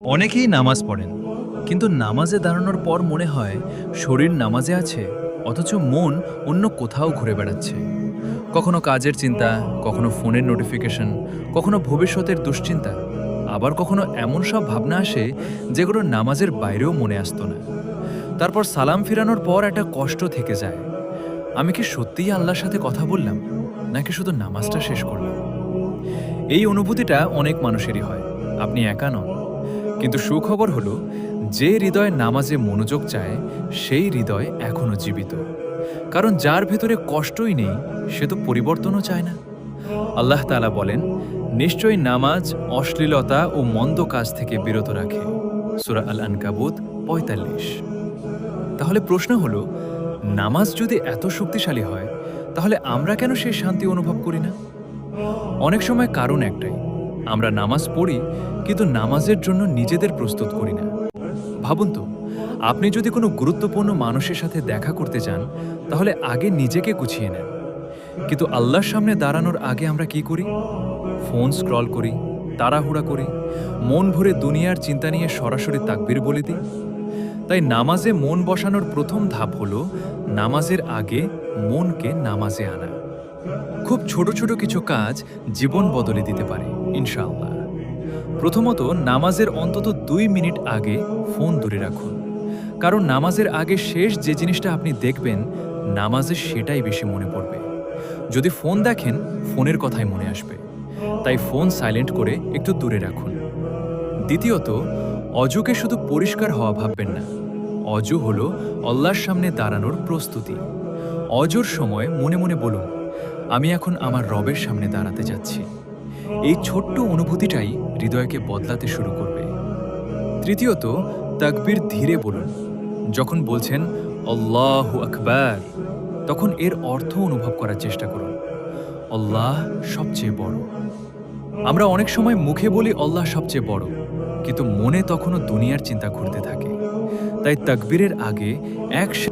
অনেকেই নামাজ পড়েন, কিন্তু নামাজে দাঁড়ানোর পর মনে হয় শরীর নামাজে আছে, অথচ মন অন্য কোথাও ঘুরে বেড়াচ্ছে। কখনো কাজের চিন্তা, কখনো ফোনের নোটিফিকেশন, কখনো ভবিষ্যতের দুশ্চিন্তা, আবার কখনো এমন সব ভাবনা আসে যেগুলো নামাজের বাইরেও মনে আসতো না। তারপর সালাম ফিরানোর পর একটা কষ্ট থেকে যায়। আমি কি সত্যিই আল্লাহর সাথে কথা বললাম, নাকি শুধু নামাজটা শেষ করলাম? এই অনুভূতিটা অনেক মানুষেরই হয়, আপনি একা নন। কিন্তু সুখবর হলো, যে হৃদয় নামাজে মনোযোগ চায় সেই হৃদয় এখনো জীবিত। কারণ যার ভেতরে কষ্টই নেই, সে তো পরিবর্তনও চায় না। আল্লাহ তাআলা বলেন, নিশ্চয়ই নামাজ অশ্লীলতা ও মন্দ কাজ থেকে বিরত রাখে। সূরা আল আনকাবুত ৪৫। তাহলে প্রশ্ন হলো, নামাজ যদি এত শক্তিশালী হয়, তাহলে আমরা কেন সেই শান্তি অনুভব করি না? অনেক সময় কারণ একটাই, আমরা নামাজ পড়ি কিন্তু নামাজের জন্য নিজেদের প্রস্তুত করি না। ভাবুন তো, আপনি যদি কোনো গুরুত্বপূর্ণ মানুষের সাথে দেখা করতে চান, তাহলে আগে নিজেকে গুছিয়ে নেন। কিন্তু আল্লাহর সামনে দাঁড়ানোর আগে আমরা কি করি? ফোন স্ক্রল করি, তাড়াহুড়া করি, মন ভরে দুনিয়ার চিন্তা নিয়ে সরাসরি তাকবীর বলে দিই। তাই নামাজে মন বসানোর প্রথম ধাপ হলো নামাজের আগে মনকে নামাজে আনা। খুব ছোট ছোট কিছু কাজ জীবন বদলে দিতে পারে, ইনশাআল্লাহ। প্রথমত, নামাজের অন্তত ২ মিনিট আগে ফোন দূরে রাখুন। কারণ নামাজের আগে শেষ যে জিনিসটা আপনি দেখবেন, নামাজে সেটাই বেশি মনে পড়বে। যদি ফোন দেখেন, ফোনের কথাই মনে আসবে। তাই ফোন সাইলেন্ট করে একটু দূরে রাখুন। দ্বিতীয়ত, অজুকে শুধু পরিষ্কার হওয়া ভাববেন না। অজু হলো আল্লাহর সামনে দাঁড়ানোর প্রস্তুতি। অজুর সময় মনে মনে বলুন, আমি এখন আমার রবের সামনে দাঁড়াতে যাচ্ছি। এই ছোট্ট অনুভূতিটাই হৃদয়কে বদলাতে শুরু করবে। তৃতীয়ত, তাকবীর ধীরে বলুন। যখন বলছেন আল্লাহু আকবার, তখন এর অর্থ অনুভব করার চেষ্টা করুন। আল্লাহ সবচেয়ে বড়। আমরা অনেক সময় মুখে বলি আল্লাহ সবচেয়ে বড়, কিন্তু মনে তখনও দুনিয়ার চিন্তা ঘুরতে থাকে। তাই তাকবীরের আগে এক